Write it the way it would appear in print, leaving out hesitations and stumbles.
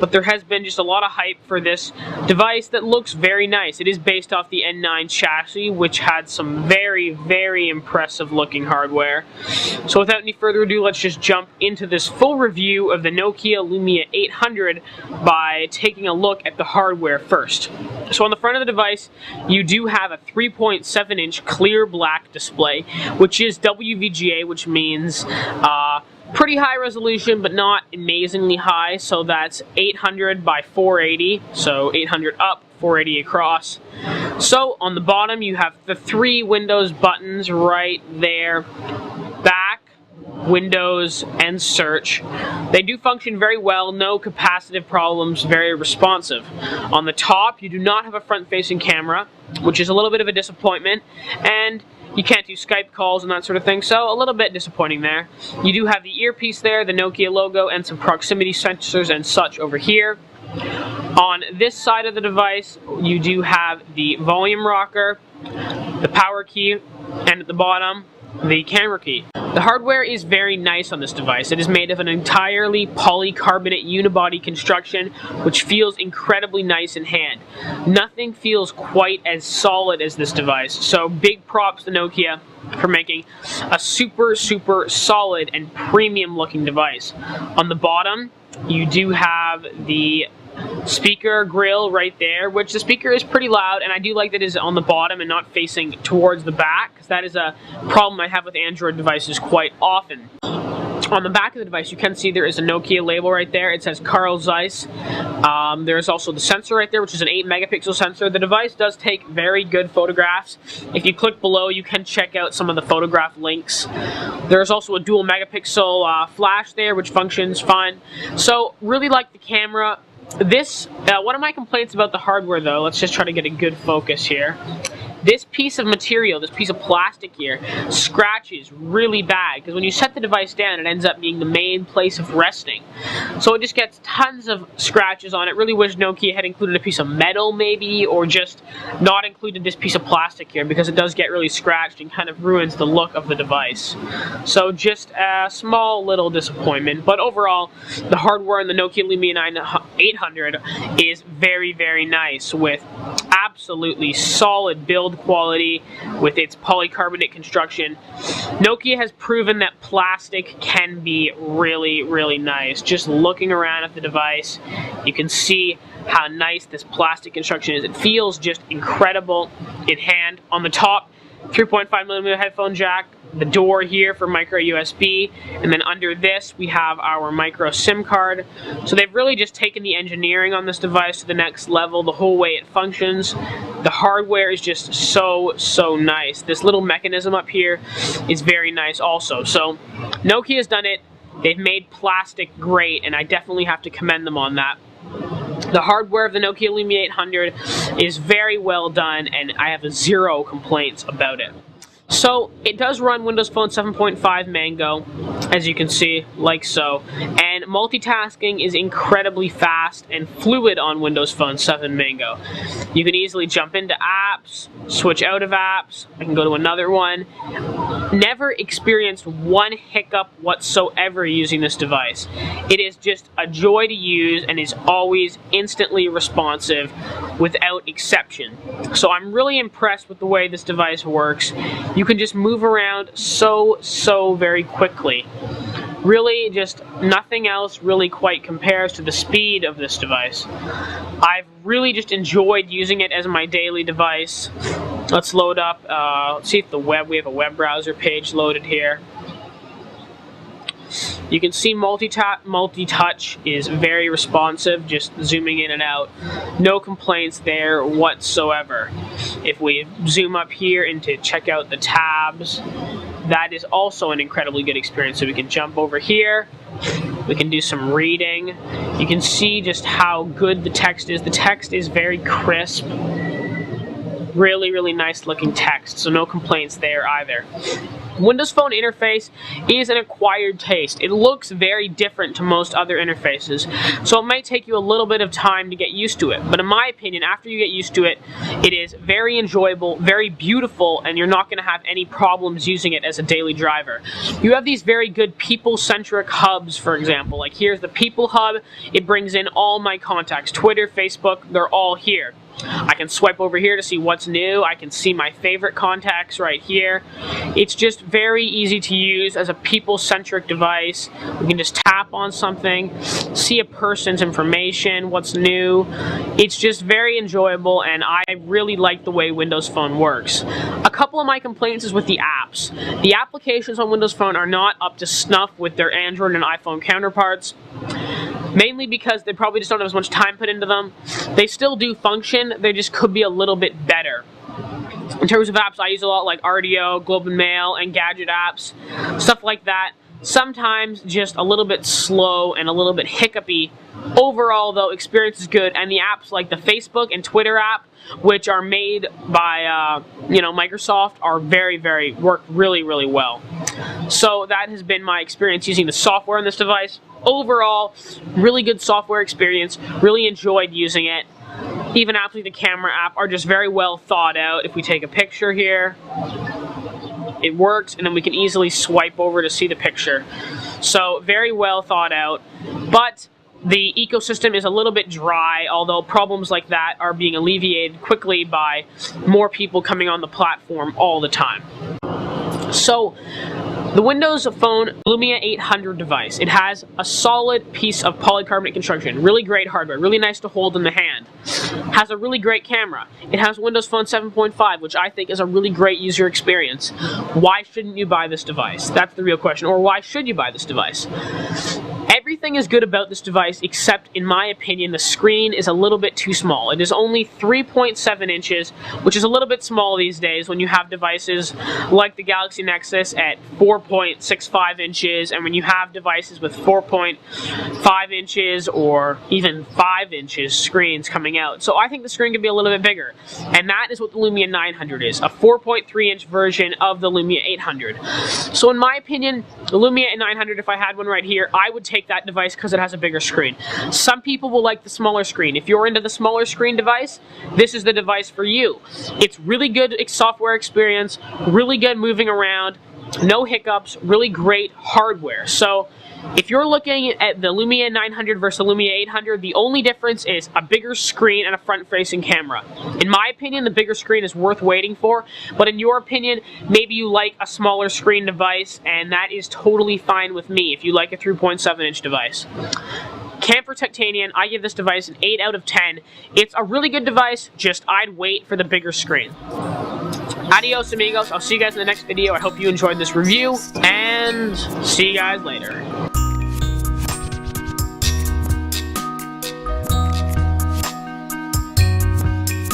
but there has been just a lot of hype for this device that looks very nice. It is based off the N9 chassis, which had some very, very impressive looking hardware. So without any further ado, let's just jump into this full review of the Nokia Lumia 800 by taking a look at the hardware first. So on the front of the device, you do have a 3.7-inch clear black display, which is WVGA, which means pretty high resolution, but not amazingly high. So that's 800 by 480, so 800 up, 480 across. So on the bottom, you have the 3 Windows buttons right there. Back, Windows, and search. They do function very well, no capacitive problems, very responsive. On the top, you do not have a front-facing camera, which is a little bit of a disappointment, and you can't do Skype calls and that sort of thing, so a little bit disappointing there. You do have the earpiece there, the Nokia logo, and some proximity sensors and such over here. On this side of the device, you do have the volume rocker, the power key, and at the bottom, the camera key. The hardware is very nice on this device. It is made of an entirely polycarbonate unibody construction, which feels incredibly nice in hand. Nothing feels quite as solid as this device, so big props to Nokia for making a super, super solid and premium looking device. On the bottom, you do have the speaker grill right there, which the speaker is pretty loud, and I do like that it is on the bottom and not facing towards the back, because that is a problem I have with Android devices quite often. On the back of the device, you can see there is a Nokia label right there. It says Carl Zeiss. There is also the sensor right there, which is an 8-megapixel sensor. The device does take very good photographs. If you click below, you can check out some of the photograph links. There is also a dual megapixel flash there, which functions fine. So, really like the camera. One of my complaints about the hardware, though, let's just try to get a good focus here. This piece of material, this piece of plastic here, scratches really bad, because when you set the device down, it ends up being the main place of resting. So it just gets tons of scratches on it. Really wish Nokia had included a piece of metal, maybe, or just not included this piece of plastic here, because it does get really scratched and kind of ruins the look of the device. So just a small little disappointment, but overall, the hardware in the Nokia Lumia 800 is very, very nice, with absolutely solid build quality with its polycarbonate construction. Nokia has proven that plastic can be really, really nice. Just looking around at the device, you can see how nice this plastic construction is. It feels just incredible in hand. On the top, 3.5mm headphone jack, the door here for micro USB, and then under this we have our micro SIM card. So they've really just taken the engineering on this device to the next level, the whole way it functions. The hardware is just so, so nice. This little mechanism up here is very nice also. So Nokia has done it. They've made plastic great, and I definitely have to commend them on that. The hardware of the Nokia Lumia 800 is very well done, and I have 0 complaints about it. So, it does run Windows Phone 7.5 MeeGo, as you can see, like so. And multitasking is incredibly fast and fluid on Windows Phone 7 MeeGo. You can easily jump into apps, switch out of apps, I can go to another one. Never experienced one hiccup whatsoever using this device. It is just a joy to use and is always instantly responsive without exception. So I'm really impressed with the way this device works. You can just move around so very quickly. Really, just nothing else really quite compares to the speed of this device. I've really just enjoyed using it as my daily device. Let's load up, let's see if we have a web browser page loaded here. You can see multi-touch is very responsive, just zooming in and out. No complaints there whatsoever. If we zoom up here and to check out the tabs, that is also an incredibly good experience. So we can jump over here, we can do some reading. You can see just how good the text is. The text is very crisp. Really, really nice looking text, so no complaints there either. Windows Phone interface is an acquired taste. It looks very different to most other interfaces, so it might take you a little bit of time to get used to it. But in my opinion, after you get used to it, it is very enjoyable, very beautiful, and you're not going to have any problems using it as a daily driver. You have these very good people-centric hubs, for example. Like here's the People Hub. It brings in all my contacts. Twitter, Facebook, they're all here. I can swipe over here to see what's new. I can see my favorite contacts right here. It's just very easy to use as a people-centric device. We can just tap on something, see a person's information, what's new. It's just very enjoyable, and I really like the way Windows Phone works. A couple of my complaints is with the apps. The applications on Windows Phone are not up to snuff with their Android and iPhone counterparts. Mainly because they probably just don't have as much time put into them. They still do function, they just could be a little bit better. In terms of apps, I use a lot like RDO, Globe and Mail, and gadget apps, stuff like that. Sometimes just a little bit slow and a little bit hiccupy. Overall, though, experience is good, and the apps like the Facebook and Twitter app, which are made by Microsoft, are work really well. So that has been my experience using the software on this device. Overall, really good software experience. Really enjoyed using it. Even apps like the camera app are just very well thought out. If we take a picture here, it works, and then we can easily swipe over to see the picture. So very well thought out, but the ecosystem is a little bit dry, although problems like that are being alleviated quickly by more people coming on the platform all the time. So, the Windows Phone Lumia 800 device, it has a solid piece of polycarbonate construction, really great hardware, really nice to hold in the hand. Has a really great camera. It has Windows Phone 7.5, which I think is a really great user experience. Why shouldn't you buy this device? That's the real question. Or why should you buy this device? Everything is good about this device, except, in my opinion, the screen is a little bit too small. It is only 3.7 inches, which is a little bit small these days when you have devices like the Galaxy Nexus at 4.65 inches, and when you have devices with 4.5 inches or even 5 inches screens coming out. So I think the screen could be a little bit bigger, and that is what the Lumia 900 is, a 4.3 inch version of the Lumia 800. So in my opinion, the Lumia 900, if I had one right here, I would take that device because it has a bigger screen. Some people will like the smaller screen. If you're into the smaller screen device, this is the device for you. It's really good software experience, really good moving around, no hiccups, really great hardware. So if you're looking at the Lumia 900 versus the Lumia 800, the only difference is a bigger screen and a front-facing camera. In my opinion, the bigger screen is worth waiting for, but in your opinion, maybe you like a smaller screen device, and that is totally fine with me if you like a 3.7-inch device. Camphor Titanium, I give this device an 8 out of 10. It's a really good device, just I'd wait for the bigger screen. Adios amigos, I'll see you guys in the next video. I hope you enjoyed this review, and see you guys later.